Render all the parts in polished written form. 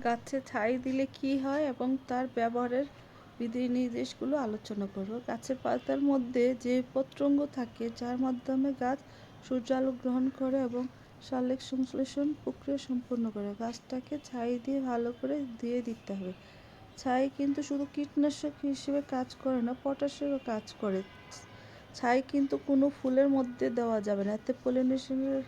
গাছে ছাই দিলে কি হয় এবং তার ব্যবহারের বিধিনির্দেশগুলো আলোচনা করব। গাছের পাতার মধ্যে যে পত্রঙ্গ থাকে যার মাধ্যমে গাছ সূর্যালো গ্রহণ করে এবং সালোক সংশ্লেষণ প্রক্রিয়া সম্পন্ন করে। গাছটাকে ছাই দিয়ে ভালো করে ধুয়ে দিতে হবে। ছাই কিন্তু শুধু কীটনাশক হিসেবে কাজ করে না, পটাশেরও কাজ করে। ছাই কিন্তু কোনো ফুলের মধ্যে দেওয়া যাবে না, এতে পলিনেশনের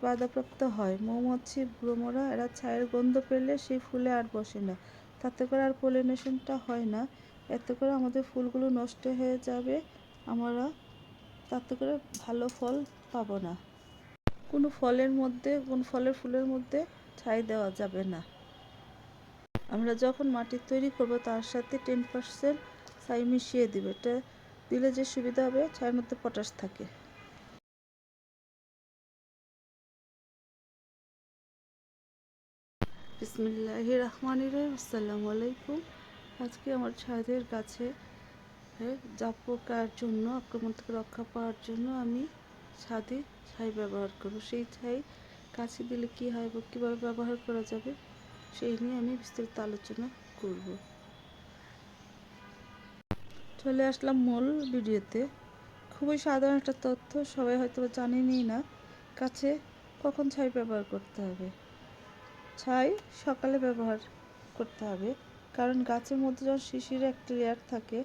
বাধাপ্রাপ্ত হয়। মৌমাছি, ভ্রমরা এরা ছাইয়ের গন্ধ পেলে সেই ফুলে আর বসে না, তাতে করে আর পলিনেশনটা হয় না। এতে করে আমাদের ফুলগুলো নষ্ট হয়ে যাবে, আমরা তাতে করে ভালো ফল পাবো না। কোনো ফলের ফুলের মধ্যে ছাই দেওয়া যাবে না। আমরা যখন মাটি তৈরি করব তার সাথে 10% ছাই মিশিয়ে দিব। এটা দিলে যে সুবিধা হবে, ছাইয়ের মধ্যে পটাশ থাকে। বিসমিল্লাহির রহমানির রহিম। আসসালামু আলাইকুম। আজকে আমার ছাদের গাছে জাপ পোকার জন্য, আক্রমণ থেকে রক্ষা পাওয়ার জন্য আমি ছাদে ছাই ব্যবহার করব। সেই ছাই গাছে দিলে কী হয় এবং কীভাবে ব্যবহার করা যাবে সেই নিয়ে আমি বিস্তারিত আলোচনা করব। চলে আসলাম মূল ভিডিওতে। খুবই সাধারণ একটা তথ্য, সবাই হয়তো জানেনই না। গাছে কখন ছাই ব্যবহার করতে হবে? ছাই সকালে ব্যবহার করতে হবে, কারণ গাছের মধ্যে যখন শিশিরের একটা লেয়ার থাকে,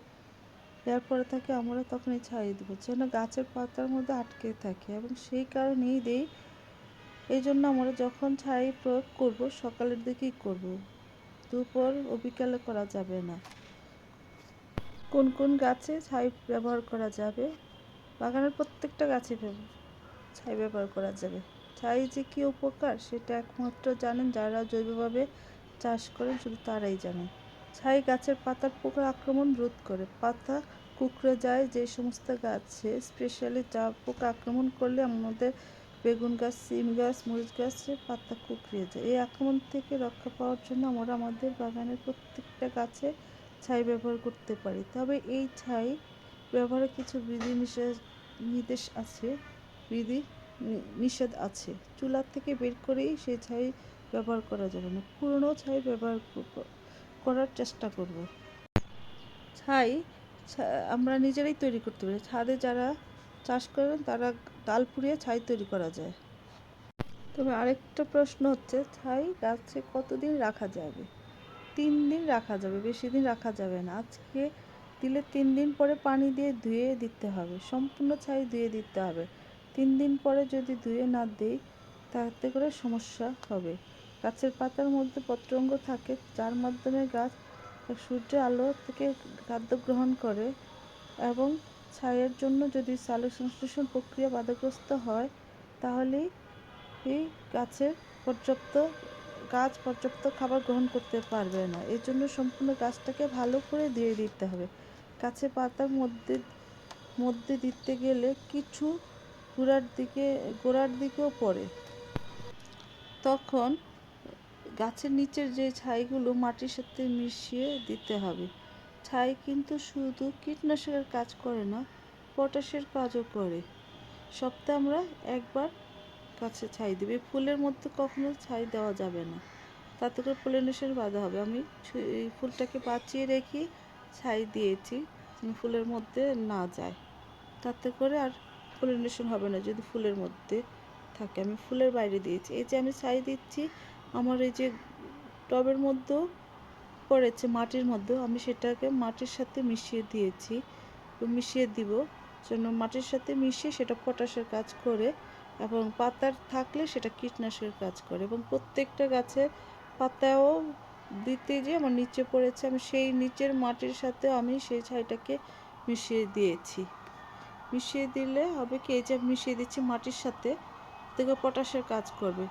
লেয়ার পরে থাকে, আমরা তখনই ছাই দেবো যেন গাছের পাতার মধ্যে আটকে থাকে, এবং সেই কারণেই দেই। এই জন্য আমরা যখন ছাই প্রয়োগ করব সকালের দিকেই করব, দুপুর ও বিকালে করা যাবে না। কোন কোন গাছে ছাই ব্যবহার করা যাবে? বাগানের প্রত্যেকটা গাছে ছাই ব্যবহার করা যাবে। ছাই যে কী উপকার সেটা একমাত্র জানেন যারা জৈবভাবে চাষ করেন, শুধু তারাই জানেন। ছাই গাছের পাতার পোকার আক্রমণ রোধ করে। পাতা কুঁকড়ে যায় যে সমস্ত গাছে, স্পেশালি যা পোকা আক্রমণ করলে আমাদের বেগুন গাছ, সিম গাছ, মরিচ গাছের পাতা কুঁকড়িয়ে যায়। এই আক্রমণ থেকে রক্ষা পাওয়ার জন্য আমরা আমাদের বাগানের প্রত্যেকটা গাছে ছাই ব্যবহার করতে পারি। তবে এই ছাই ব্যবহারে কিছু নির্দেশ আছে, বিধি নিষেধ আছে। চুলা থেকে বের করেই সেই ছাই ব্যবহার করা যাবে না, পুরনো ছাই ব্যবহার করার চেষ্টা করব। ছাই আমরা নিজেরাই তৈরি করতে পারি। ছাদে যারা চাষ করেন তারা ডাল পুড়িয়ে ছাই তৈরি করা যায়। তবে আরেকটা প্রশ্ন হচ্ছে, ছাই গাছে কতদিন রাখা যাবে? 3 দিন রাখা যাবে, বেশি দিন রাখা যাবে না। আজকে দিলে 3 দিন পরে পানি দিয়ে ধুয়ে দিতে হবে, সম্পূর্ণ ছাই ধুয়ে দিতে হবে। 3 দিন পরে যদি ধুয়ে না দিই তাতে করে সমস্যা হবে। গাছের পাতার মধ্যে পত্রঙ্গ থাকে যার মাধ্যমে গাছ সূর্যের আলো থেকে খাদ্য গ্রহণ করে, এবং ছাইয়ের জন্য যদি সালোক সংশ্লেষণ প্রক্রিয়া বাধাগ্রস্ত হয় তাহলেই এই গাছ পর্যাপ্ত খাবার গ্রহণ করতে পারবে না। এই জন্য সম্পূর্ণ গাছটাকে ভালো করে ধুয়ে দিতে হবে। গাছের পাতার মধ্যে দিতে গেলে কিছু গোড়ার দিকেও পড়ে, তখন গাছের নিচের যে ছাইগুলো মাটির সাথে মিশিয়ে দিতে হবে। ছাই কিন্তু শুধু কীটনাশকের কাজ করে না, পটাশের কাজও করে। সপ্তাহে আমরা একবার গাছে ছাই দেবে। ফুলের মধ্যে কখনো ছাই দেওয়া যাবে না, তাতে করে পলিনেশন বাধা হবে। আমি এই ফুলটাকে বাঁচিয়ে রেখে ছাই দিয়েছি ফুলের মধ্যে না যায়, তাতে করে আর পলিনেশন হবে না। যদি ফুলের মধ্যে থাকে, আমি ফুলের বাইরে দিয়েছি। এই যে আমি ছাই দিচ্ছি, আমার এই যে টবের মধ্যেও পড়েছে, মাটির মধ্যেও আমি সেটাকে মাটির সাথে মিশিয়ে দিব, যেন মাটির সাথে মিশিয়ে সেটা পটাশের কাজ করে, এবং পাতার থাকলে সেটা কীটনাশকের কাজ করে। এবং প্রত্যেকটা গাছের পাতাও দিতে যে আমার নিচে পড়েছে, আমি সেই নিচের মাটির সাথে আমি সেই ছাইটাকে মিশিয়ে দিয়েছি। মিশিয়ে দিলে হবে কি, এই যে মিশিয়ে দিচ্ছি মাটির সাথে, থেকে পটাশের কাজ করবে।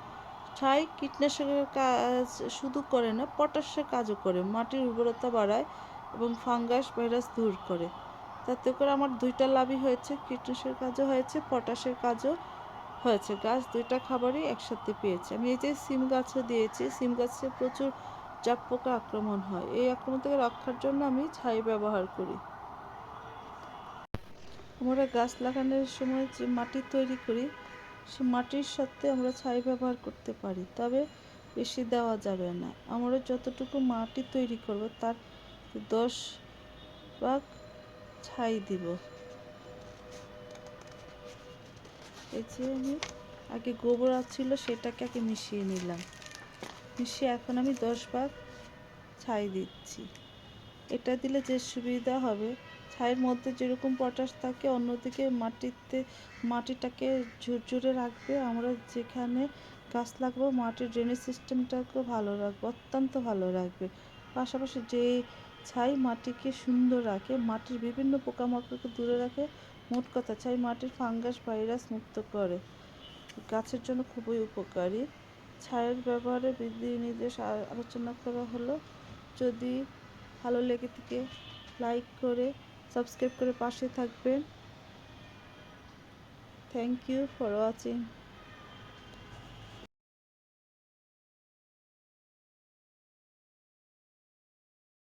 ছাই কীটনাশকের কাজ শুধু করে না, পটাশের কাজও করে। মাটির উর্বরতা বাড়ায় এবং ফাঙ্গাস ভাইরাস দূর করে। তাতে করে আমার দুইটা লাভই হয়েছে, কীটনাশকের কাজও হয়েছে, পটাশের কাজও হয়েছে। গাছ দুইটা খাবারই একসাথে পেয়েছে। আমি এই যে সিম গাছও দিয়েছি, সিম গাছে প্রচুর জাপ পোকা আক্রমণ হয়। এই আক্রমণ থেকে রক্ষার জন্য আমি ছাই ব্যবহার করি। আমরা গাছ লাগানোর সময় যে মাটি তৈরি করি, সে মাটির সাথে আমরা ছাই ব্যবহার করতে পারি। তবে বেশি দেওয়া যাবে না। আমরা যতটুকু মাটি তৈরি করব তার 10 ভাগ ছাই দিব। এই যে আমি আগে গোবর ছিল সেটাকে আগে মিশিয়ে নিলাম, মিশিয়ে এখন আমি 10 ভাগ ছাই দিচ্ছি। এটা দিলে যে সুবিধা হবে, ছাইয়ের মধ্যে যেরকম পটাশ থাকে অন্যদিকে মাটিটাকে ঝুরঝুরে রাখবে। আমরা যেখানে গাছ লাগাবো মাটির ড্রেনেজ সিস্টেমটাকেও ভালো রাখবে, অত্যন্ত ভালো রাখবে। পাশাপাশি যে ছাই মাটিকে সুন্দর রাখে, মাটির বিভিন্ন পোকামাকড়কে দূরে রাখে। মোট কথা ছাই মাটির ফাঙ্গাস ভাইরাস মুক্ত করে, গাছের জন্য খুবই উপকারী। ছাইয়ের ব্যবহারে বিধি নির্দেশ আলোচনা করা হলো। যদি ভালো লেগে থাকে লাইক করে সাবস্ক্রাইব করে পাশে থাকবেন। Thank you for watching.